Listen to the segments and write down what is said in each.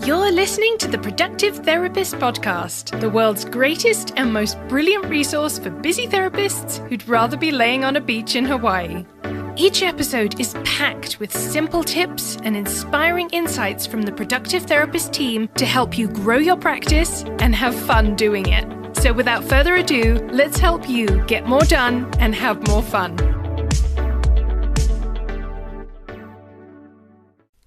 You're listening to the Productive Therapist Podcast, the world's greatest and most brilliant resource for busy therapists who'd rather be laying on a beach in Hawaii. Each episode is packed with simple tips and inspiring insights from the Productive Therapist team to help you grow your practice and have fun doing it. So without further ado, let's help you get more done and have more fun.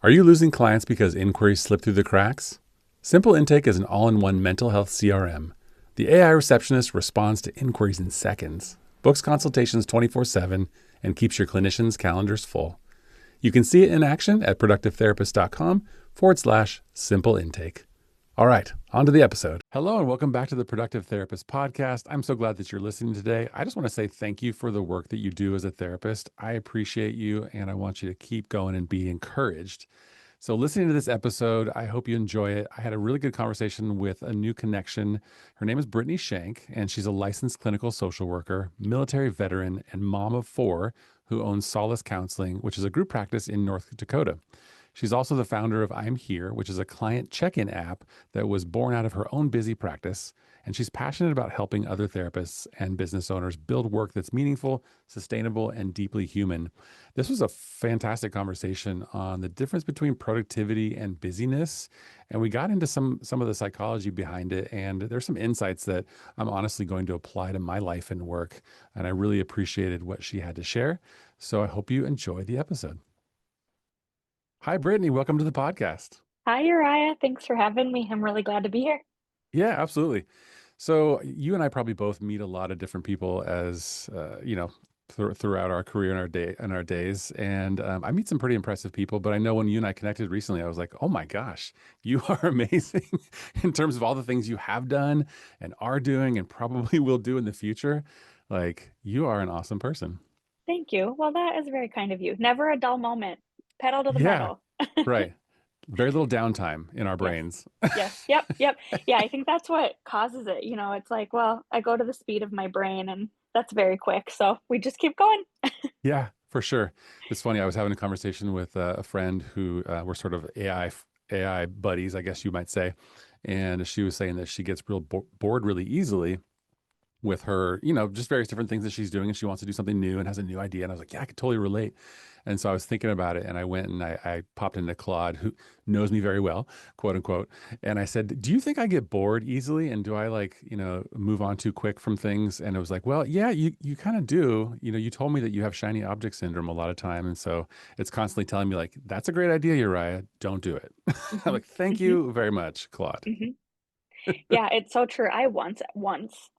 Are you losing clients because inquiries slip through the cracks? Simple Intake is an all-in-one mental health CRM. The AI receptionist responds to inquiries in seconds, books consultations 24/7, and keeps your clinicians' calendars full. You can see it in action at productivetherapist.com/simple intake. All right, on to the episode. Hello and welcome back to the Productive Therapist Podcast. I'm so glad that you're listening today. I just want to say thank you for the work that you do as a therapist. I appreciate you and I want you to keep going and be encouraged. So listening to this episode, I hope you enjoy it. I had a really good conversation with a new connection. Her name is Brittany Shank, and she's a licensed clinical social worker, military veteran, and mom of 4 who owns Solace Counseling, which is a group practice in North Dakota. She's also the founder of I'm Here, which is a client check-in app that was born out of her own busy practice. And she's passionate about helping other therapists and business owners build work that's meaningful, sustainable, and deeply human. This was a fantastic conversation on the difference between productivity and busyness. And we got into some of the psychology behind it. And there's some insights that I'm honestly going to apply to my life and work. And I really appreciated what she had to share. So I hope you enjoy the episode. Hi, Brittany. Welcome to the podcast. Hi, Uriah. Thanks for having me. I'm really glad to be here. Yeah, absolutely. So you and I probably both meet a lot of different people as, throughout our career and our days. And I meet some pretty impressive people, but I know when you and I connected recently, I was like, oh my gosh, you are amazing in terms of all the things you have done and are doing and probably will do in the future. Like, you are an awesome person. Thank you. Well, that is very kind of you. Never a dull moment. Pedal to the Yeah, metal. right. Very little downtime in our brains. Yes. Yep. Yeah, I think that's what causes it. It's like, well, I go to the speed of my brain and that's very quick. So we just keep going. Yeah, for sure. It's funny. I was having a conversation with a friend who we're sort of AI buddies, I guess you might say. And she was saying that she gets real bored really easily with her, just various different things that she's doing, and she wants to do something new and has a new idea. And I was like, yeah, I could totally relate. And so I was thinking about it, and I went and I popped into Claude, who knows me very well, quote unquote. And I said, do you think I get bored easily? And do I move on too quick from things? And it was like, well, yeah, you kind of do. You told me that you have shiny object syndrome a lot of time. And so it's constantly telling me like, that's a great idea, Uriah. Don't do it. I'm like, thank you very much, Claude. Mm-hmm. Yeah, it's so true. I once,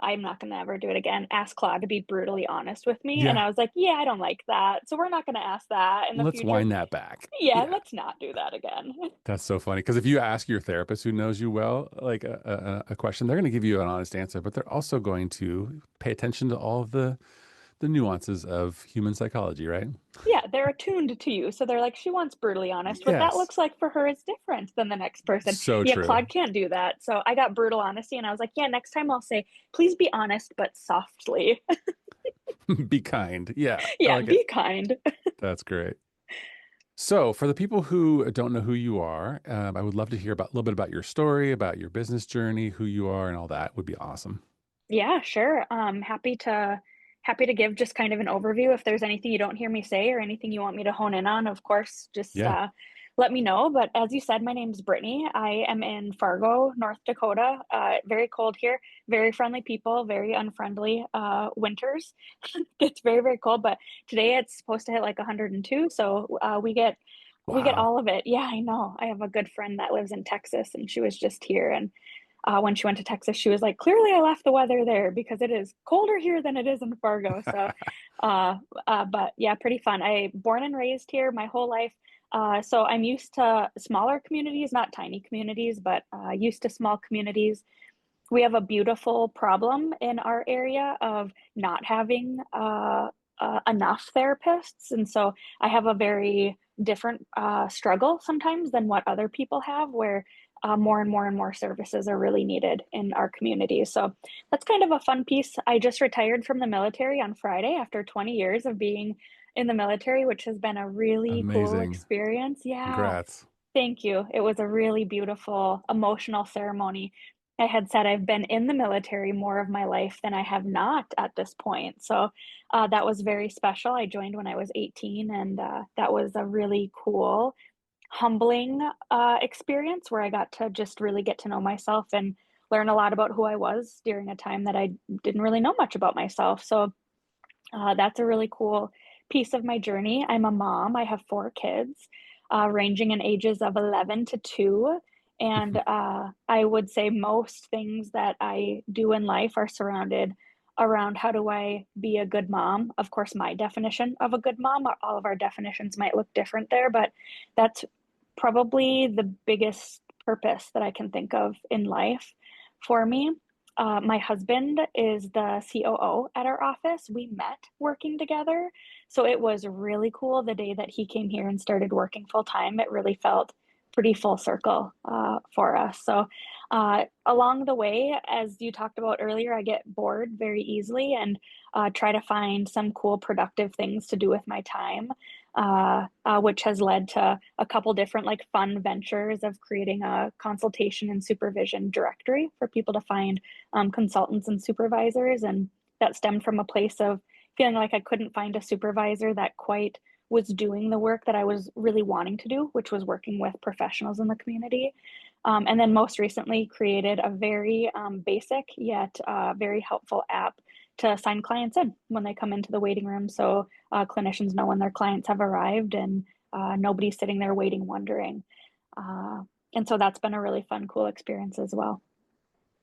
I'm not going to ever do it again, asked Claude to be brutally honest with me. And Yeah. I was like, yeah, I don't like that. So we're not going to ask that in the Let's future. wind that back. Yeah, let's not do that again. That's so funny. Because if you ask your therapist who knows you well, like a question, they're going to give you an honest answer, but they're also going to pay attention to all of the nuances of human psychology, right? Yeah, they're attuned to you. So they're like, she wants brutally honest. What that Yes. looks like for her is different than the next person. So Yeah, true. Claude can't do that. So I got brutal honesty and I was like, yeah, next time I'll say, please be honest, but softly. Be kind. Yeah. Yeah, like be kind. That's great. So for the people who don't know who you are, I would love to hear a little bit about your story, about your business journey, who you are, and all that would be awesome. Yeah, sure. Happy to give just kind of an overview. If there's anything you don't hear me say or anything you want me to hone in on, of course, just Yeah. let me know. But as you said, my name's Brittany. I am in Fargo, North Dakota. Very cold here, very friendly people, very unfriendly winters. It's very, very cold, but today it's supposed to hit like 102. So we get Wow. all of it. Yeah, I know. I have a good friend that lives in Texas and she was just here. And when she went to Texas, she was like, clearly I left the weather there because it is colder here than it is in Fargo. So, but yeah, pretty fun. I born and raised here my whole life. So I'm used to smaller communities, not tiny communities, but used to small communities. We have a beautiful problem in our area of not having enough therapists. And so I have a very different struggle sometimes than what other people have, where more and more services are really needed in our community. So that's kind of a fun piece. I just retired from the military on Friday after 20 years of being in the military, which has been a really cool Amazing. experience. Yeah. Congrats. Thank you. It was a really beautiful, emotional ceremony. I had said I've been in the military more of my life than I have not at this point. So that was very special. I joined when I was 18, and that was a really cool, humbling experience where I got to just really get to know myself and learn a lot about who I was during a time that I didn't really know much about myself. So that's a really cool piece of my journey. I'm a mom. I have four kids, ranging in ages of 11 to 2. And I would say most things that I do in life are surrounded around how do I be a good mom. Of course, my definition of a good mom, all of our definitions might look different there, but that's probably the biggest purpose that I can think of in life for me. My husband is the COO at our office. We met working together. So it was really cool the day that he came here and started working full time. It really felt pretty full circle for us. So along the way, as you talked about earlier, I get bored very easily and try to find some cool, productive things to do with my time, which has led to a couple different like fun ventures of creating a consultation and supervision directory for people to find consultants and supervisors. And that stemmed from a place of feeling like I couldn't find a supervisor that quite was doing the work that I was really wanting to do, which was working with professionals in the community. And then most recently created a very basic yet very helpful app to sign clients in when they come into the waiting room. So clinicians know when their clients have arrived and nobody's sitting there waiting, wondering. And so that's been a really fun, cool experience as well.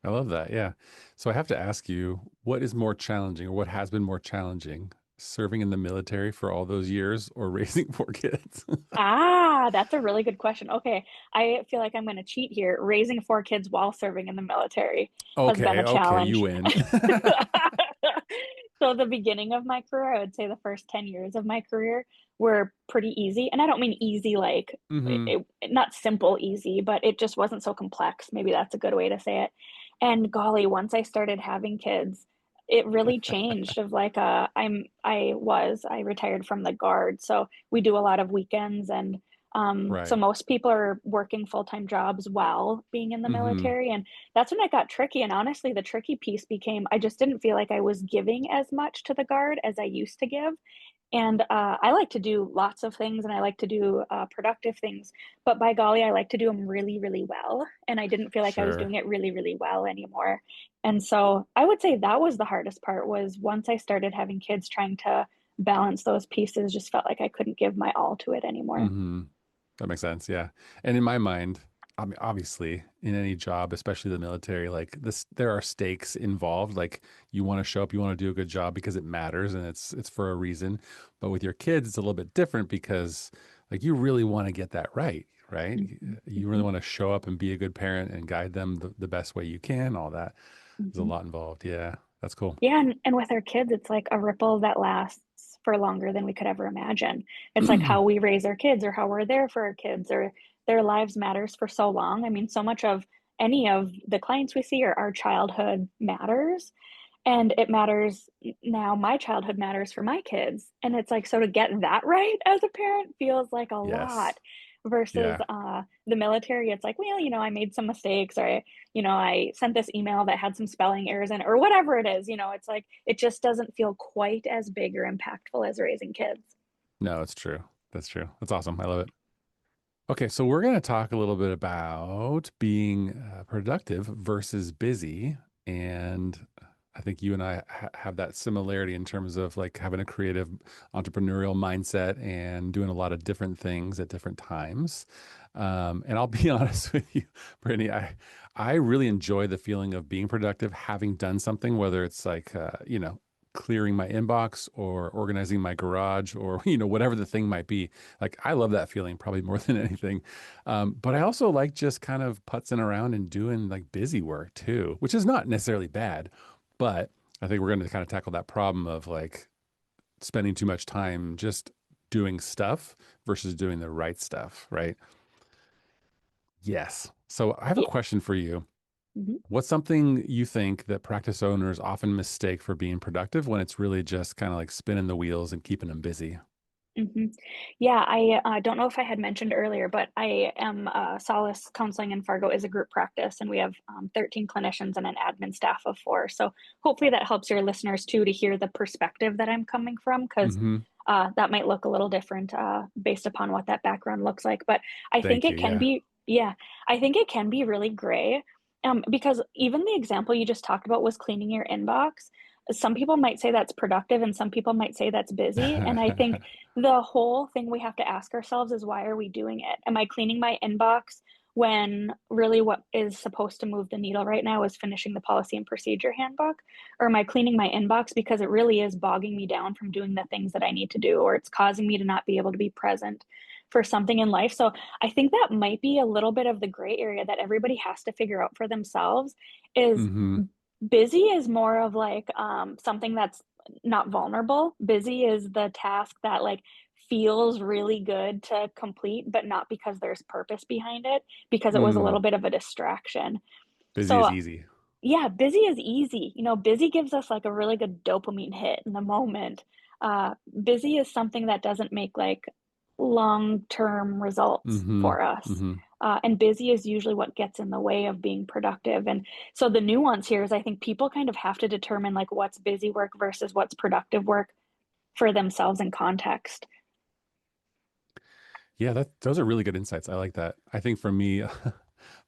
I love that. Yeah. So I have to ask you, what is more challenging or what has been more challenging, serving in the military for all those years or raising four kids? That's a really good question. Okay, I feel like I'm going to cheat here. Raising four kids while serving in the military has been Okay. a Okay. You challenge. win. So the beginning of my career, I would say the first 10 years of my career were pretty easy. And I don't mean easy like hmm not simple easy, but it just wasn't so complex. Maybe that's a good way to say it. And golly, once I started having kids, it really changed of like I retired from the guard. So we do a lot of weekends and so Right. most people are working full-time jobs while being in the hmm military. And that's when it got tricky. And honestly, the tricky piece became I just didn't feel like I was giving as much to the guard as I used to give. And I like to do lots of things and I like to do productive things. But by golly, I like to do them really, really well. And I didn't feel like I was Sure. doing it really, really well anymore. And so I would say that was the hardest part was once I started having kids, trying to balance those pieces, just felt like I couldn't give my all to it anymore. hmm That makes sense. Yeah. And in my mind, I mean, obviously, in any job, especially the military, like this, there are stakes involved. Like you want to show up, you want to do a good job because it matters and it's for a reason. But with your kids, it's a little bit different because like you really want to get that right, right? You really Mhm, want to show up and be a good parent and guide them the best way you can. All that. There's a mhm. lot involved. Yeah, that's cool. Yeah, and with our kids, it's like a ripple that lasts for longer than we could ever imagine. It's like how we raise our kids or how we're there for our kids or their lives matters for so long. I mean, so much of any of the clients we see or our childhood matters. And it matters now, my childhood matters for my kids. And it's like, so to get that right as a parent feels like a Yes. lot versus Yeah. the military. It's like, well, I made some mistakes or I sent this email that had some spelling errors in it or whatever it is. It's like, it just doesn't feel quite as big or impactful as raising kids. No, it's true. That's true. That's awesome. I love it. Okay, so we're going to talk a little bit about being productive versus busy. And I think you and I have that similarity in terms of like having a creative entrepreneurial mindset and doing a lot of different things at different times. And I'll be honest with you, Brittany, I really enjoy the feeling of being productive, having done something, whether it's like, clearing my inbox or organizing my garage or, whatever the thing might be. Like I love that feeling probably more than anything. But I also like just kind of putzing around and doing like busy work too, which is not necessarily bad. But I think we're going to kind of tackle that problem of like spending too much time just doing stuff versus doing the right stuff, right? Yes. So I have a Yeah. question for you. Mhm. What's something you think that practice owners often mistake for being productive when it's really just kind of like spinning the wheels and keeping them busy? hmm Yeah, I don't know if I had mentioned earlier, but I am Solace Counseling in Fargo is a group practice, and we have 13 clinicians and an admin staff of 4. So hopefully that helps your listeners too to hear the perspective that I'm coming from, because Hmm. that might look a little different based upon what that background looks like. But I think Thank you. it can Yeah. be, yeah, I think it can be really gray, because even the example you just talked about was cleaning your inbox. Some people might say that's productive, and some people might say that's busy. And I think the whole thing we have to ask ourselves is, why are we doing it? Am I cleaning my inbox when really what is supposed to move the needle right now is finishing the policy and procedure handbook? Or am I cleaning my inbox because it really is bogging me down from doing the things that I need to do, or it's causing me to not be able to be present for something in life? So I think that might be a little bit of the gray area that everybody has to figure out for themselves. Is Hmm. busy is more of like something that's not vulnerable. Busy is the task that like feels really good to complete, but not because there's purpose behind it, because it was a little Mm. bit of a distraction. Busy is So easy. yeah, busy is easy. Busy gives us like a really good dopamine hit in the moment. Busy is something that doesn't make like long-term results Hmm. for us. Hmm. And busy is usually what gets in the way of being productive. And so the nuance here is, I think people kind of have to determine like what's busy work versus what's productive work for themselves in context. Yeah, those are really good insights. I like that. I think for me,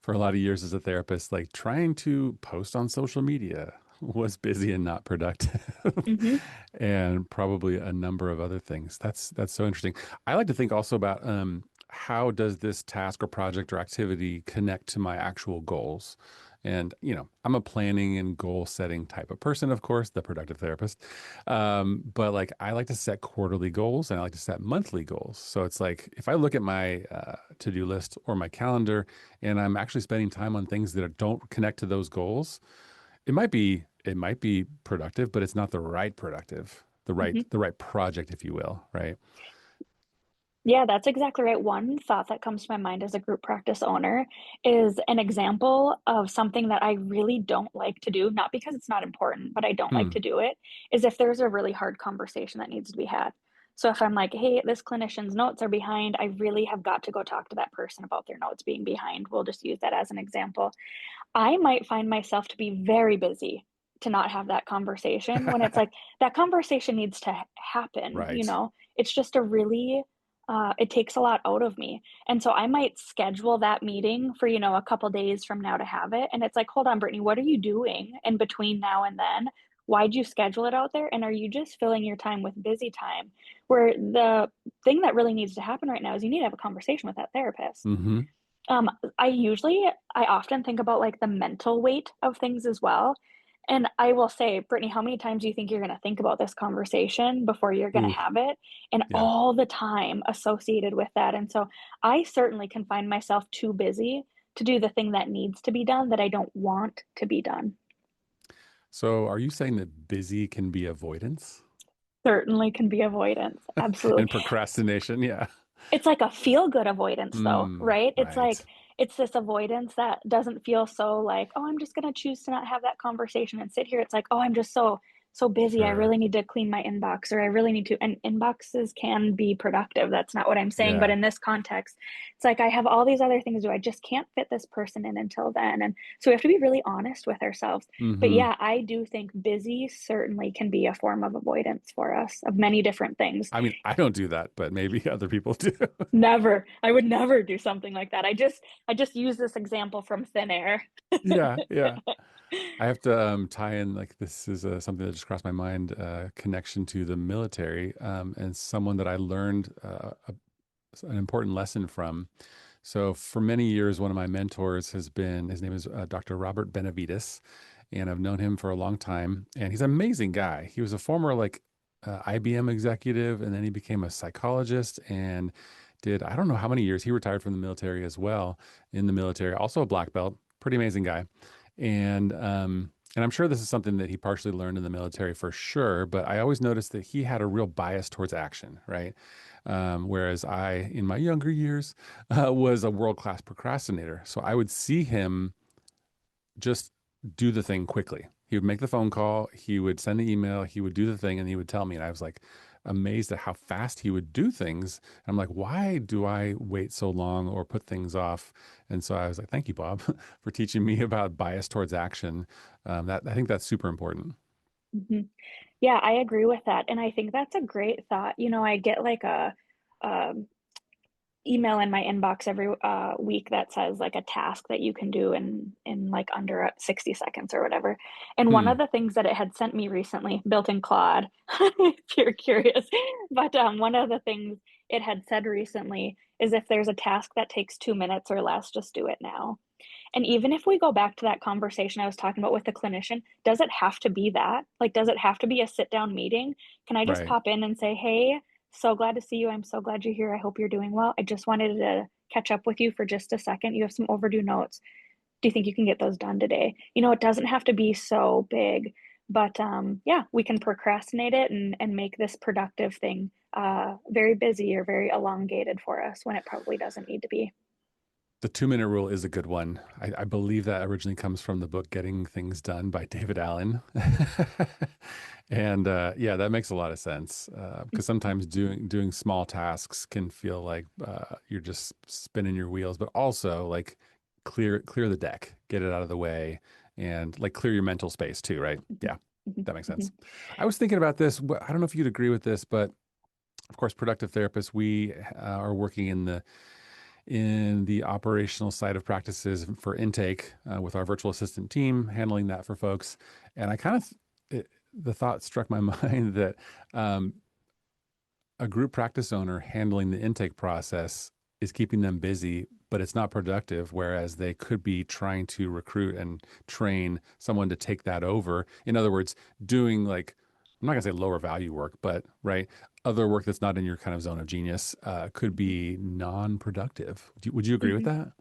for a lot of years as a therapist, like trying to post on social media was busy and not productive. hmm And probably a number of other things. That's so interesting. I like to think also about how does this task or project or activity connect to my actual goals? And, I'm a planning and goal setting type of person, of course, the productive therapist. But like, I like to set quarterly goals and I like to set monthly goals. So it's like, if I look at my to-do list or my calendar and I'm actually spending time on things that don't connect to those goals, it might be productive, but it's not the right productive, the right hmm the right project, if you will, right? Yeah, that's exactly right. One thought that comes to my mind as a group practice owner is an example of something that I really don't like to do, not because it's not important, but I don't like Hmm. to do it, is if there's a really hard conversation that needs to be had. So if I'm like, hey, this clinician's notes are behind, I really have got to go talk to that person about their notes being behind. We'll just use that as an example. I might find myself to be very busy to not have that conversation, when it's like that conversation needs to happen, Right. It's just a really it takes a lot out of me. And so I might schedule that meeting for, a couple days from now to have it. And it's like, hold on, Brittany, what are you doing in between now and then? Why'd you schedule it out there? And are you just filling your time with busy time? Where the thing that really needs to happen right now is you need to have a conversation with that therapist. Hmm. Um, I often think about like the mental weight of things as well. And I will say, Brittany, how many times do you think you're going to think about this conversation before you're going to Ooh, have it? And yeah. all the time associated with that. And so I certainly can find myself too busy to do the thing that needs to be done that I don't want to be done. So are you saying that busy can be avoidance Certainly can be avoidance. Absolutely. and procrastination? Yeah. It's like a feel good avoidance though, Mm, right? It's like right. it's this avoidance that doesn't feel so like, oh, I'm just gonna choose to not have that conversation and sit here. It's like, oh, I'm just so busy. I Sure. really need to clean my inbox, or I really need to, and inboxes can be productive. That's not what I'm saying. But Yeah. in this context, it's like I have all these other things to do. I just can't fit this person in until then. And so we have to be really honest with ourselves. But Hmm. yeah, I do think busy certainly can be a form of avoidance for us of many different things. I mean, I don't do that, but maybe other people do. Never. I would never do something like that. I just use this example from thin air. Yeah. Yeah. I have to tie in, like, this is something that just crossed my mind, connection to the military, and someone that I learned an important lesson from. So for many years, one of my mentors his name is Dr. Robert Benavides, and I've known him for a long time, and he's an amazing guy. He was a former like IBM executive, and then he became a psychologist and did, I don't know how many years. He retired from the military as well, in the military, also a black belt, pretty amazing guy. And I'm sure this is something that he partially learned in the military for sure, but I always noticed that he had a real bias towards action, right? Whereas I, in my younger years, was a world-class procrastinator. So I would see him just do the thing quickly. He would make the phone call, he would send the email, he would do the thing, and he would tell me. And I was like, amazed at how fast he would do things. I'm like, why do I wait so long or put things off? And so I was like, thank you, Bob, for teaching me about bias towards action. That I think that's super important. Mhm. Yeah, I agree with that. And I think that's a great thought. I get like um email in my inbox every week that says like a task that you can do in like under 60 seconds or whatever. And one Hmm. of the things that it had sent me recently, built in Claude, if you're curious, but one of the things it had said recently is if there's a task that takes 2 minutes or less, just do it now. And even if we go back to that conversation I was talking about with the clinician, does it have to be that? Like, does it have to be a sit down meeting? Can I just Right. pop in and say, hey, so glad to see you. I'm so glad you're here. I hope you're doing well. I just wanted to catch up with you for just a second. You have some overdue notes. Do you think you can get those done today? It doesn't have to be so big, but yeah, we can procrastinate it and make this productive thing very busy or very elongated for us when it probably doesn't need to be. The 2 minute rule is a good one. I believe that originally comes from the book Getting Things Done by David Allen. And yeah, that makes a lot of sense because sometimes doing small tasks can feel like you're just spinning your wheels, but also like clear the deck, get it out of the way, and like clear your mental space too, right? Mhm, Yeah, mhm, that makes mhm, sense. I was thinking about this. I don't know if you'd agree with this, but of course, productive therapists, we are working in the operational side of practices for intake with our virtual assistant team, handling that for folks. And I kind of, the thought struck my mind that um, a group practice owner handling the intake process is keeping them busy, but it's not productive. Whereas they could be trying to recruit and train someone to take that over. In other words, doing like, I'm not gonna say lower value work, but right, other work that's not in your kind of zone of genius could mhm, be non-productive. Would you agree with mhm. that?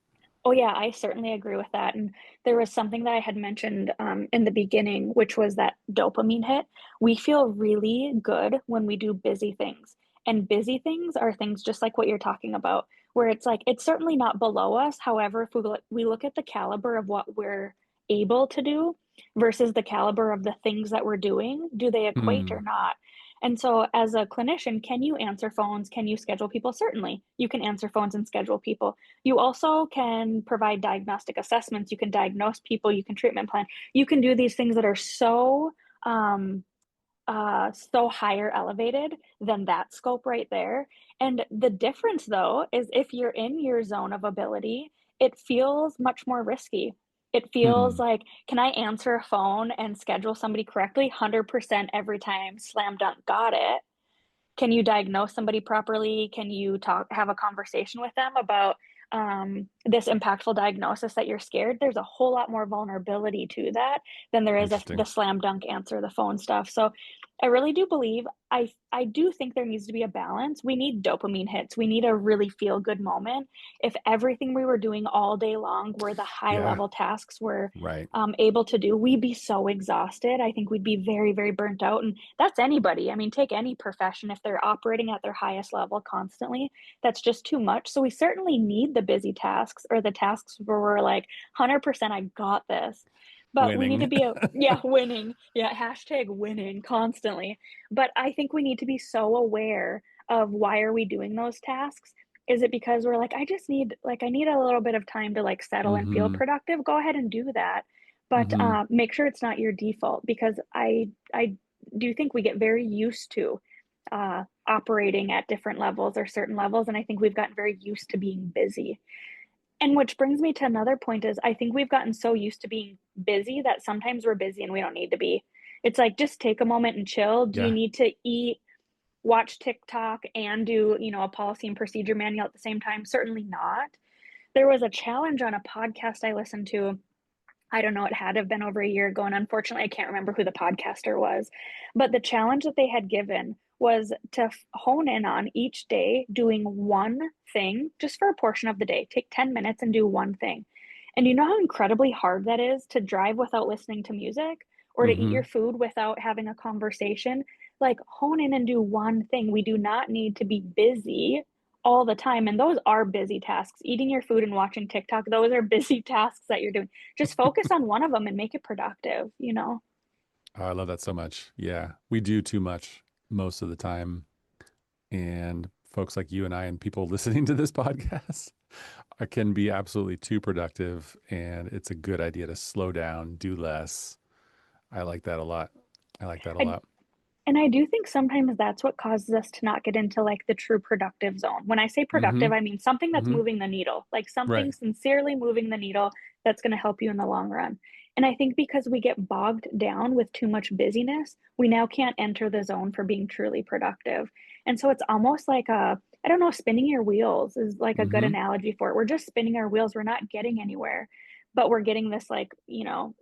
Oh, yeah, I certainly agree with that. And there was something that I had mentioned in the beginning, which was that dopamine hit. We feel really good when we do busy things. And busy things are things just like what you're talking about, where it's like, it's certainly not below us. However, if we look at the caliber of what we're able to do versus the caliber of the things that we're doing, do they equate or Hmm. not? And so, as a clinician, can you answer phones? Can you schedule people? Certainly, you can answer phones and schedule people. You also can provide diagnostic assessments. You can diagnose people. You can treatment plan. You can do these things that are um, so higher elevated than that scope right there. And the difference, though, is if you're in your zone of ability, it feels much more risky. It feels Hmm. like, can I answer a phone and schedule somebody correctly? 100% every time, slam dunk, got it. Can you diagnose somebody properly? Can you have a conversation with them about this impactful diagnosis that you're scared? There's a whole lot more vulnerability to that than there is the Interesting. slam dunk answer the phone stuff. So I really do believe I do think there needs to be a balance. We need dopamine hits. We need a really feel good moment. If everything we were doing all day long were the high Yeah. level tasks we're Right. able to do, we'd be so exhausted. I think we'd be very, very burnt out. And that's anybody. I mean, take any profession. If they're operating at their highest level constantly, that's just too much. So we certainly need the busy tasks or the tasks where we're like, 100% I got this. But we need to Winning. be yeah, winning. Yeah, hashtag winning constantly. But I think we need to be so aware of why are we doing those tasks? Is it because we're like, I need a little bit of time to like settle and feel Hmm. productive? Go ahead and do that. But Hmm. make sure it's not your default because I do think we get very used to operating at different levels or certain levels, and I think we've gotten very used to being busy. And which brings me to another point is I think we've gotten so used to being busy that sometimes we're busy and we don't need to be. It's like just take a moment and chill. Do you Yeah. need to eat, watch TikTok, and do a policy and procedure manual at the same time? Certainly not. There was a challenge on a podcast I listened to. I don't know, it had to have been over a year ago. And unfortunately, I can't remember who the podcaster was. But the challenge that they had given was to hone in on each day doing one thing just for a portion of the day. Take 10 minutes and do one thing. And you know how incredibly hard that is to drive without listening to music or to eat your Hmm. food without having a conversation? Like, hone in and do one thing. We do not need to be busy all the time. And those are busy tasks. Eating your food and watching TikTok, those are busy tasks that you're doing. Just focus on one of them and make it productive. Oh, I love that so much. Yeah. We do too much most of the time. And folks like you and I and people listening to this podcast can be absolutely too productive. And it's a good idea to slow down, do less. I like that a lot. I like that a I, lot. and I do think sometimes that's what causes us to not get into like the true productive zone. When I say Mm-hmm. productive, I mean something that's Mm-hmm. moving the needle, like something Right. sincerely moving the needle that's going to help you in the long run. And I think because we get bogged down with too much busyness, we now can't enter the zone for being truly productive. And so it's almost like I don't know, spinning your wheels is like a good Mm-hmm. analogy for it. We're just spinning our wheels. We're not getting anywhere, but we're getting this like,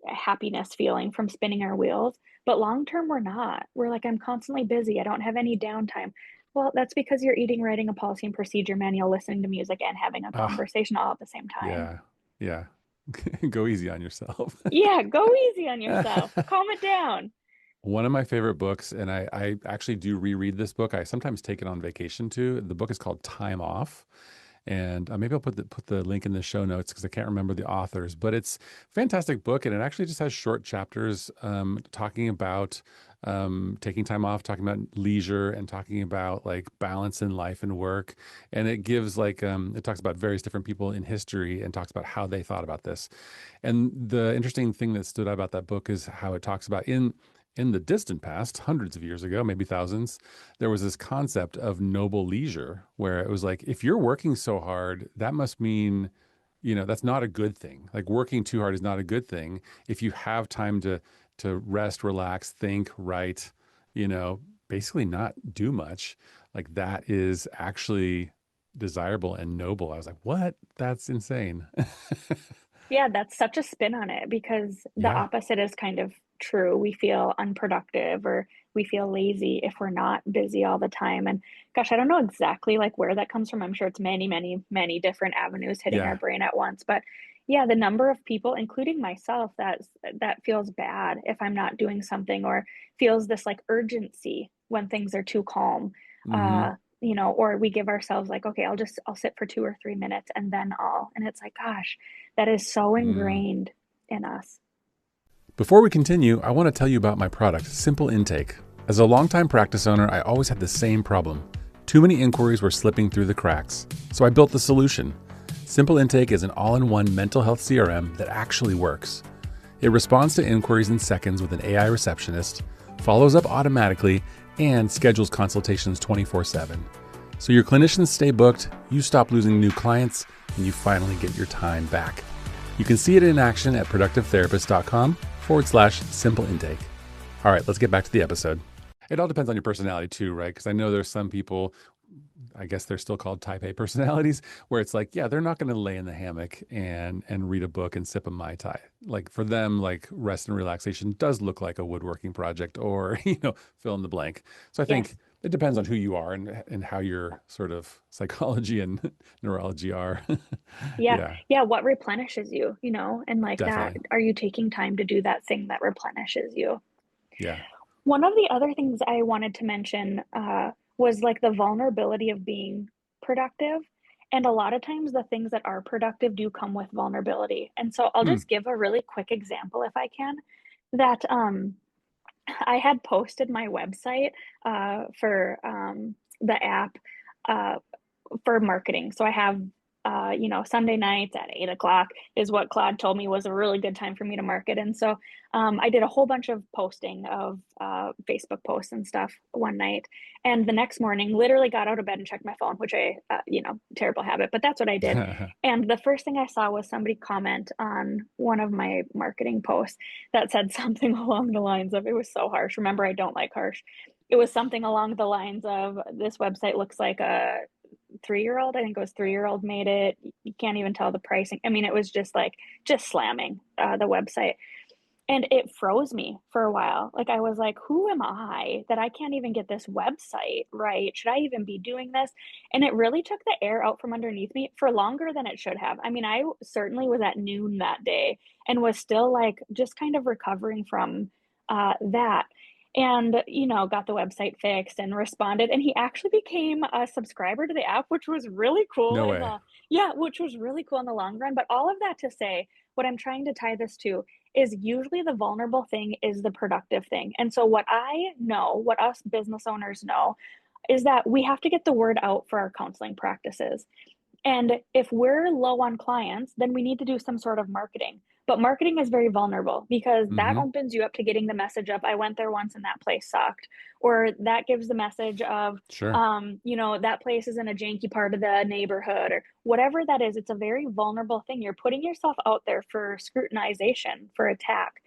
happiness feeling from spinning our wheels. But long term, we're not. We're like, I'm constantly busy. I don't have any downtime. Well, that's because you're eating, writing a policy and procedure manual, listening to music, and having a Ah, conversation all at the same time. yeah. Yeah. Go easy on yourself. Yeah, go easy on yourself. Calm it down. One of my favorite books, and I actually do reread this book. I sometimes take it on vacation too. The book is called Time Off. And maybe I'll put the link in the show notes because I can't remember the authors, but it's a fantastic book. And it actually just has short chapters talking about taking time off, talking about leisure, and talking about like balance in life and work. And it gives like, it talks about various different people in history and talks about how they thought about this. And the interesting thing that stood out about that book is how it talks about in the distant past, hundreds of years ago, maybe thousands, there was this concept of noble leisure where it was like, if you're working so hard, that must mean, that's not a good thing. Like working too hard is not a good thing. If you have time to rest, relax, think, write, basically not do much, like that is actually desirable and noble. I was like, what? That's insane. Yeah, that's such a spin on it because the Yeah. opposite is kind of true. We feel unproductive or we feel lazy if we're not busy all the time. And gosh, I don't know exactly like where that comes from. I'm sure it's many, many, many different avenues hitting our Yeah. brain at once. But yeah, the number of people, including myself, that feels bad if I'm not doing something or feels this like urgency when things are too calm. Hmm. Uh, or we give ourselves like, okay, I'll sit for 2 or 3 minutes and then and it's like, gosh, that is so Mm. ingrained in us. Before we continue, I want to tell you about my product, Simple Intake. As a longtime practice owner, I always had the same problem. Too many inquiries were slipping through the cracks. So I built the solution. Simple Intake is an all-in-one mental health CRM that actually works. It responds to inquiries in seconds with an AI receptionist, follows up automatically, and schedules consultations 24/7. So your clinicians stay booked, you stop losing new clients, and you finally get your time back. You can see it in action at productivetherapist.com/simple intake. All right, let's get back to the episode. It all depends on your personality too, right? Because I know there's some people, I guess they're still called type A personalities, where it's like, yeah, they're not going to lay in the hammock and read a book and sip a Mai Tai. Like for them, like rest and relaxation does look like a woodworking project or, fill in the blank. So I think Yes. it depends on who you are and how your sort of psychology and neurology are. Yeah. Yeah, Yeah. What replenishes you, and like that, definitely. are you taking time to do that thing that replenishes you? Yeah. One of the other things I wanted to mention was like the vulnerability of being productive. And a lot of times the things that are productive do come with vulnerability. And so I'll Hmm. just give a really quick example if I can that I had posted my website for the app uh, for marketing. So I have, Sunday nights at 8 o'clock is what Claude told me was a really good time for me to market. And so I did a whole bunch of posting of Facebook posts and stuff one night. And the next morning, literally got out of bed and checked my phone, which terrible habit, but that's what I did. And the first thing I saw was somebody comment on one of my marketing posts that said something along the lines of, it was so harsh. Remember, I don't like harsh. It was something along the lines of, this website looks like a 3-year-old. I think it was 3-year-old made it. You can't even tell the pricing. I mean, it was just slamming the website. And it froze me for a while. Like I was like, who am I that I can't even get this website right? Should I even be doing this? And it really took the air out from underneath me for longer than it should have. I mean, I certainly was at noon that day and was still like just kind of recovering from that. And, got the website fixed and responded. And he actually became a subscriber to the app, which was really cool. No And way. yeah, which was really cool in the long run. But all of that to say, what I'm trying to tie this to is usually the vulnerable thing is the productive thing. And so what I know, what us business owners know, is that we have to get the word out for our counseling practices. And if we're low on clients, then we need to do some sort of marketing. But marketing is very vulnerable because that Mm-hmm. opens you up to getting the message of, I went there once and that place sucked. Or that gives the message of, Sure. that place is in a janky part of the neighborhood or whatever that is. It's a very vulnerable thing. You're putting yourself out there for scrutinization, for attack.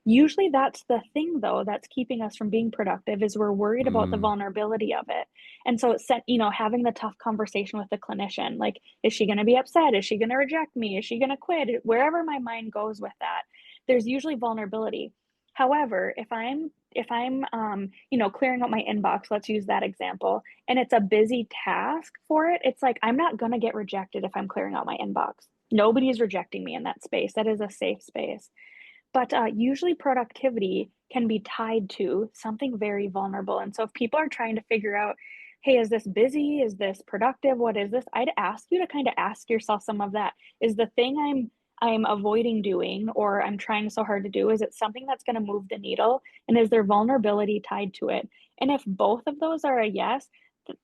Usually that's the thing though, that's keeping us from being productive is we're worried about the Mm, vulnerability of it. And so it's having the tough conversation with the clinician, like, is she going to be upset? Is she going to reject me? Is she going to quit? Wherever my mind goes with that, there's usually vulnerability. However, if I'm clearing out my inbox, let's use that example, and it's a busy task for it, it's like, I'm not going to get rejected if I'm clearing out my inbox. Nobody's rejecting me in that space. That is a safe space. But usually productivity can be tied to something very vulnerable. And so if people are trying to figure out, hey, is this busy? Is this productive? What is this? I'd ask you to kind of ask yourself some of that. Is the thing I'm avoiding doing or I'm trying so hard to do, is it something that's going to move the needle? And is there vulnerability tied to it? And if both of those are a yes,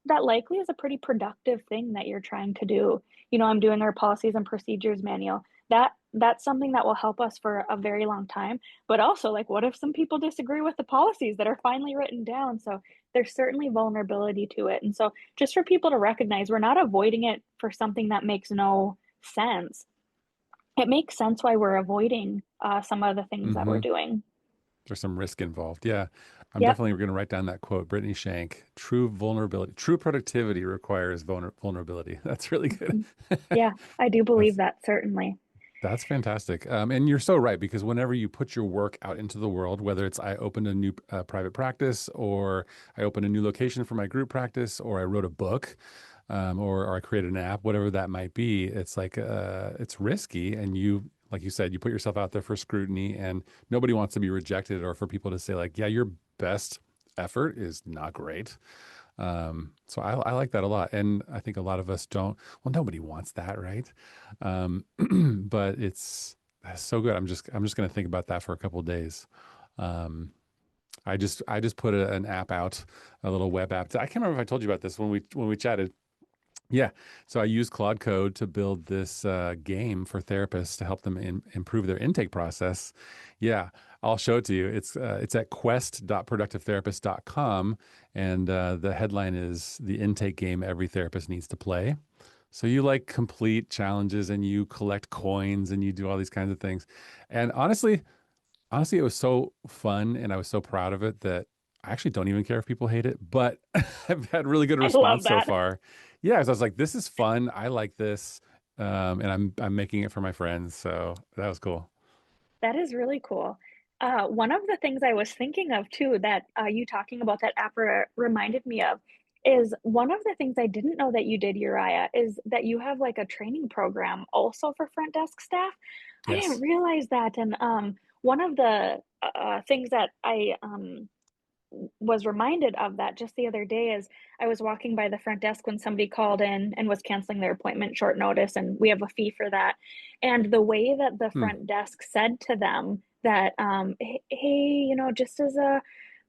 that likely is a pretty productive thing that you're trying to do. I'm doing our policies and procedures manual. That's something that will help us for a very long time. But also, like, what if some people disagree with the policies that are finally written down? So there's certainly vulnerability to it. And so just for people to recognize, we're not avoiding it for something that makes no sense. It makes sense why we're avoiding some of the things that we're mm-hmm. doing. There's some risk involved. Yeah. I'm Yep. definitely going to write down that quote, Brittany Shank. True productivity requires vulnerability. That's really good. Yeah, I do believe That's that, certainly. That's fantastic. And you're so right, because whenever you put your work out into the world, whether it's I opened a new private practice, or I opened a new location for my group practice, or I wrote a book, or I created an app, whatever that might be, it's like it's risky. And like you said, you put yourself out there for scrutiny, and nobody wants to be rejected or for people to say like, yeah, your best effort is not great. So I like that a lot. And I think a lot of us don't, well, nobody wants that, right? But that's so good. I'm just going to think about that for a couple of days. Um, I just put an app out, a little web app. I can't remember if I told you about this when we chatted. Yeah. So I use Claude Code to build this game for therapists to help them improve their intake process. Yeah, I'll show it to you. It's at quest.productivetherapist.com, and the headline is the intake game every therapist needs to play. So you like complete challenges, and you collect coins, and you do all these kinds of things. And honestly, it was so fun, and I was so proud of it that I actually don't even care if people hate it, but I've had really good I love response so that. far. Yeah, so I was like, this is fun. I like this. And I'm making it for my friends. So that was cool. That is really cool. One of the things I was thinking of too, that you talking about that app reminded me of, is one of the things I didn't know that you did, Uriah, is that you have like a training program also for front desk staff. I didn't Yes. realize that. And one of the things that I was reminded of that just the other day is I was walking by the front desk when somebody called in and was canceling their appointment short notice, and we have a fee for that. And the way that the Hmm. front desk said to them that, hey, just as a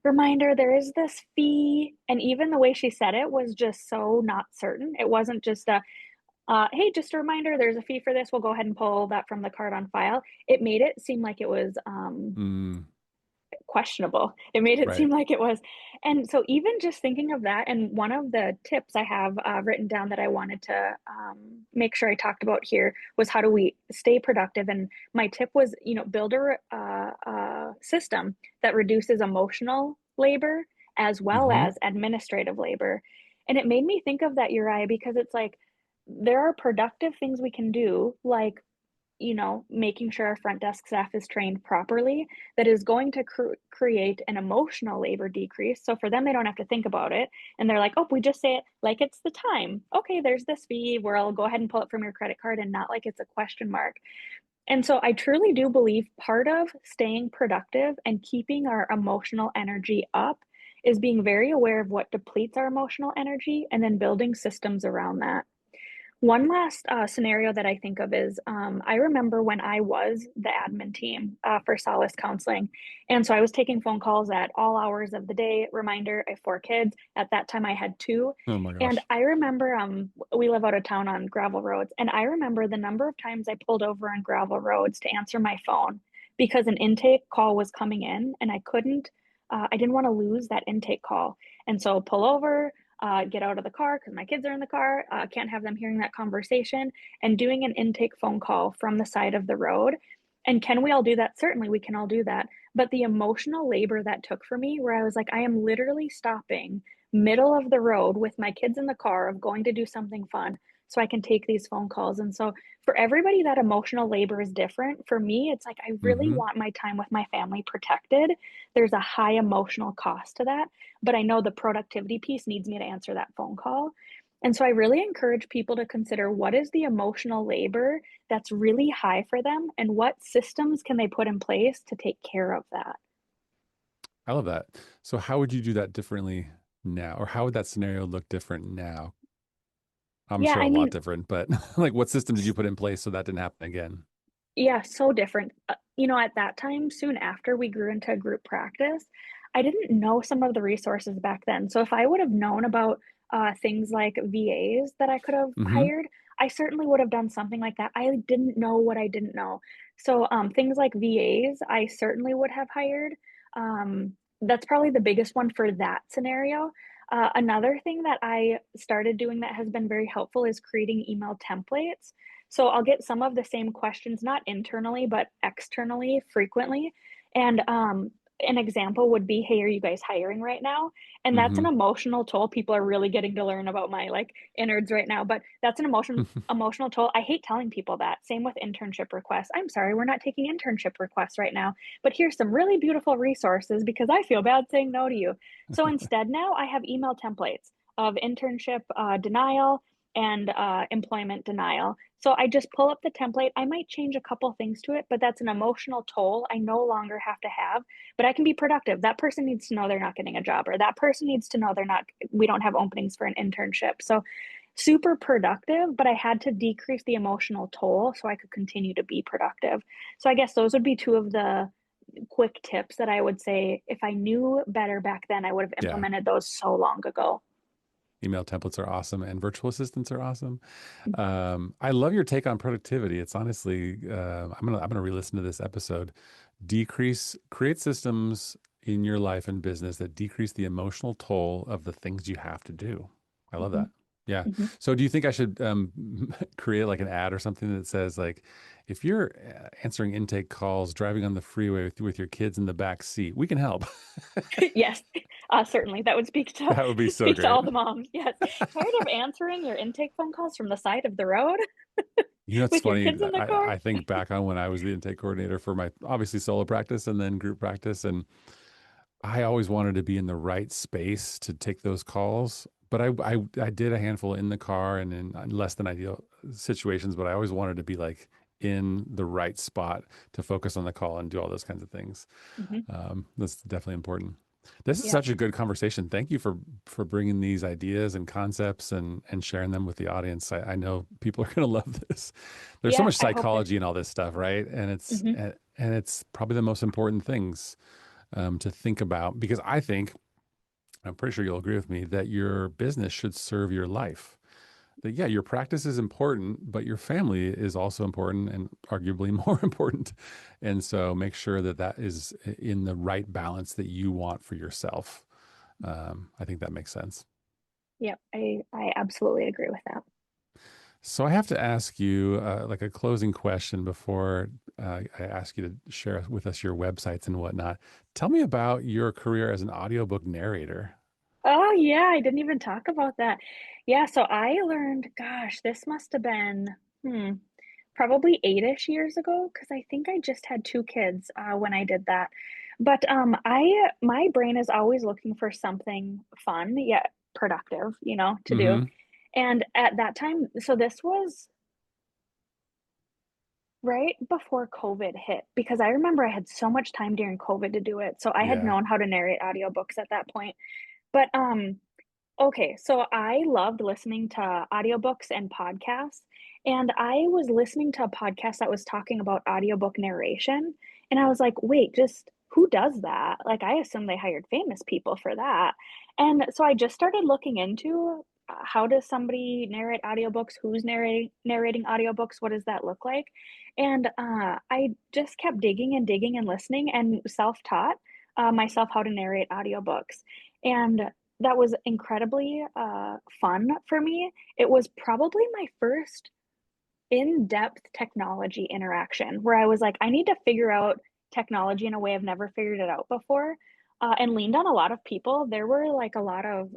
reminder, there is this fee. And even the way she said it was just so not certain. It wasn't just hey, just a reminder, there's a fee for this. We'll go ahead and pull that from the card on file. It made it seem like it was Mm, questionable. It made it right. seem like it was. And so even just thinking of that, and one of the tips I have written down that I wanted to make sure I talked about here was, how do we stay productive? And my tip was, build a system that reduces emotional labor as well Mm-hmm. as administrative labor. And it made me think of that, Uriah, because it's like there are productive things we can do, like making sure our front desk staff is trained properly, that is going to create an emotional labor decrease. So for them, they don't have to think about it. And they're like, oh, we just say it like it's the time. Okay, there's this fee where I'll go ahead and pull it from your credit card, and not like it's a question mark. And so I truly do believe part of staying productive and keeping our emotional energy up is being very aware of what depletes our emotional energy and then building systems around that. One last scenario that I think of is I remember when I was the admin team for Solace Counseling. And so I was taking phone calls at all hours of the day. Reminder, I have 4 kids. At that time, I had two. Oh my And gosh. I remember we live out of town on gravel roads. And I remember the number of times I pulled over on gravel roads to answer my phone because an intake call was coming in and I didn't want to lose that intake call. And so pull over, get out of the car because my kids are in the car, can't have them hearing that conversation, and doing an intake phone call from the side of the road. And can we all do that? Certainly, we can all do that. But the emotional labor that took for me, where I was like, I am literally stopping middle of the road with my kids in the car of going to do something fun so I can take these phone calls. And so for everybody, that emotional labor is different. For me, it's like I really Mm-hmm. want my time with my family protected. There's a high emotional cost to that, but I know the productivity piece needs me to answer that phone call. And so I really encourage people to consider what is the emotional labor that's really high for them and what systems can they put in place to take care of that. I love that. So how would you do that differently now? Or how would that scenario look different now? I'm Yeah, sure a I lot mean, different, but like what system did you put in place so that didn't happen again? yeah, so different. At that time, soon after we grew into group practice, I didn't know some of the resources back then. So if I would have known about things like VAs that I could have Mm-hmm. hired, I certainly would have done something like that. I didn't know what I didn't know. So things like VAs, I certainly would have hired. That's probably the biggest one for that scenario. Another thing that I started doing that has been very helpful is creating email templates. So I'll get some of the same questions, not internally, but externally frequently. And an example would be, hey, are you guys hiring right now? And that's an Mm-hmm. emotional toll. People are really getting to learn about my like innards right now, but that's an emotional toll. I hate telling people that. Same with internship requests. I'm sorry, we're not taking internship requests right now, but here's some really beautiful resources because I feel bad saying no to you. So instead, now I have email templates of internship denial and employment denial. So I just pull up the template. I might change a couple things to it, but that's an emotional toll I no longer have to have, but I can be productive. That person needs to know they're not getting a job, or that person needs to know we don't have openings for an internship. So super productive, but I had to decrease the emotional toll so I could continue to be productive. So I guess those would be two of the quick tips that I would say if I knew better back then, I would have Yeah. implemented those so long ago. Email templates are awesome and virtual assistants are awesome. I love your take on productivity. It's honestly, I'm gonna re-listen to this episode. Create systems in your life and business that decrease the emotional toll of the things you have to do. I love Mhm, that. Yeah. mhm. So do you think I should create like an ad or something that says like, if you're answering intake calls, driving on the freeway with your kids in the back seat, we can help. Yes, certainly. That would speak to That would be so speak to great. all the moms. Yes. Tired of answering your intake phone calls from the side of the road You know, it's with your funny. kids in the car? I think back on when I was the intake coordinator for my obviously solo practice and then group practice, and I always wanted to be in the right space to take those calls. But I did a handful in the car and in less than ideal situations, but I always wanted to be like in the right spot to focus on the call and do all those kinds of things. Mhm. That's definitely important. This is Yeah. such a good conversation. Thank you for bringing these ideas and concepts and sharing them with the audience. I know people are going to love this. There's so Yeah, much I hope it. psychology in all this stuff, right? Mhm. And it's probably the most important things to think about because I'm pretty sure you'll agree with me that your business should serve your life. That yeah, your practice is important, but your family is also important and arguably more important. And so make sure that that is in the right balance that you want for yourself. I think that makes sense. Yep, I absolutely agree with that. So I have to ask you like a closing question before I ask you to share with us your websites and whatnot. Tell me about your career as an audiobook narrator. Oh, yeah, I didn't even talk about that. Yeah, so I learned, gosh, this must have been, probably 8-ish years ago, because I think I just had 2 kids, when I did that. But, my brain is always looking for something fun yet productive, to do. Mm-hmm. And at that time, so this was right before COVID hit, because I remember I had so much time during COVID to do it. So I had Yeah. known how to narrate audiobooks at that point. But, Okay, so I loved listening to audiobooks and podcasts, and I was listening to a podcast that was talking about audiobook narration, and I was like, "Wait, just who does that?" Like, I assume they hired famous people for that. And so I just started looking into how does somebody narrate audiobooks? Who's narrating audiobooks? What does that look like? And I just kept digging and digging and listening and self-taught myself how to narrate audiobooks. And that was incredibly, fun for me. It was probably my first in-depth technology interaction where I was like, "I need to figure out technology in a way I've never figured it out before," and leaned on a lot of people. There were, like, a lot of,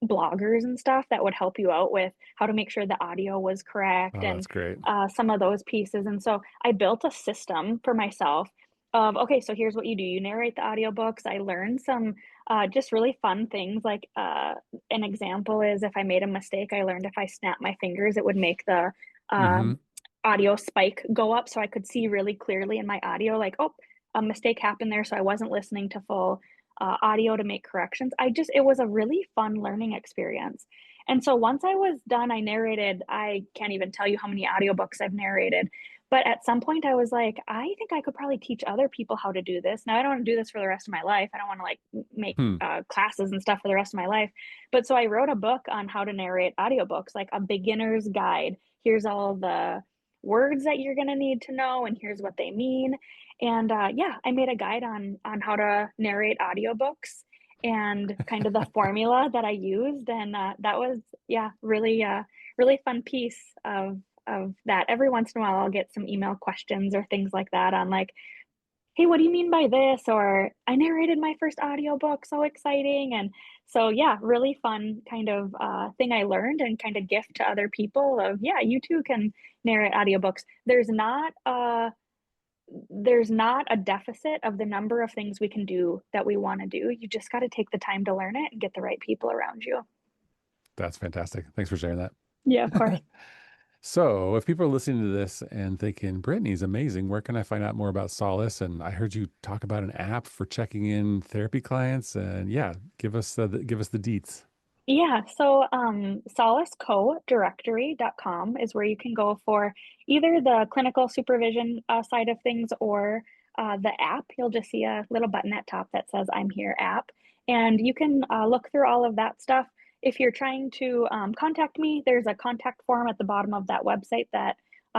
bloggers and stuff that would help you out with how to make sure the audio was correct Oh, and, that's great. some of those pieces, and so I built a system for myself of, "Okay, so here's what you do. You narrate the audiobooks." I learned some, just really fun things, like, an example is if I made a mistake, I learned if I snapped my fingers, it would make the, Hmm. um, audio spike go up so I could see really clearly in my audio, like, "Oh, a mistake happened there," so I wasn't listening to full, audio to make corrections. It was a really fun learning experience. And so once I was done, I can't even tell you how many audiobooks I've narrated, but at some point I was like, "I think I could probably teach other people how to do this." Now I don't wanna do this for the rest of my life. I don't wanna, like, make, Hmm. classes and stuff for the rest of my life. But so I wrote a book on how to narrate audiobooks, like a beginner's guide. Here's all the words that you're gonna need to know, and here's what they mean. And, yeah, I made a guide on how to narrate audiobooks and kind of the formula that I used, and, that was, yeah, really fun piece of that. Every once in a while, I'll get some email questions or things like that on, like, "Hey, what do you mean by this?" Or, "I narrated my first audiobook, so exciting." And so, yeah, really fun kind of, thing I learned and kinda gift to other people of, yeah, you too can narrate audiobooks. There's not a deficit of the number of things we can do that we wanna do. You just gotta take the time to learn it and get the right people around you. That's fantastic. Thanks for sharing that. Yeah, of course. So, if people are listening to this and thinking, Brittany's amazing, where can I find out more about Solace? And I heard you talk about an app for checking in therapy clients. And yeah, give us the deets. Yeah, so, solacecodirectory.com is where you can go for either the clinical supervision, side of things or, the app. You'll just see a little button at top that says "I'm here" app, and you can, look through all of that stuff. If you're trying to, contact me, there's a contact form at the bottom of that website that,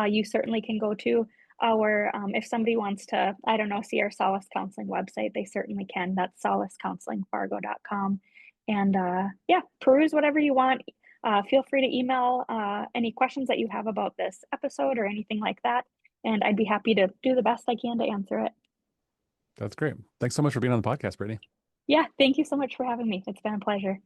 you certainly can go to, or, if somebody wants to, I don't know, see our Solace Counseling website, they certainly can. That's solacecounselingfargo.com. And yeah, peruse whatever you want. Feel free to email any questions that you have about this episode or anything like that. And I'd be happy to do the best I can to answer it. That's great. Thanks so much for being on the podcast, Brittany. Yeah, thank you so much for having me. It's been a pleasure.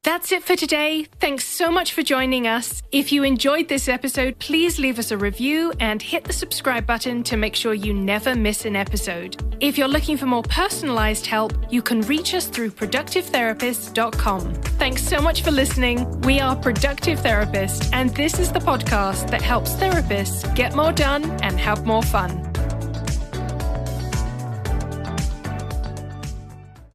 That's it for today. Thanks so much for joining us. If you enjoyed this episode, please leave us a review and hit the subscribe button to make sure you never miss an episode. If you're looking for more personalized help, you can reach us through productivetherapist.com. Thanks so much for listening. We are Productive Therapist, and this is the podcast that helps therapists get more done and have more fun.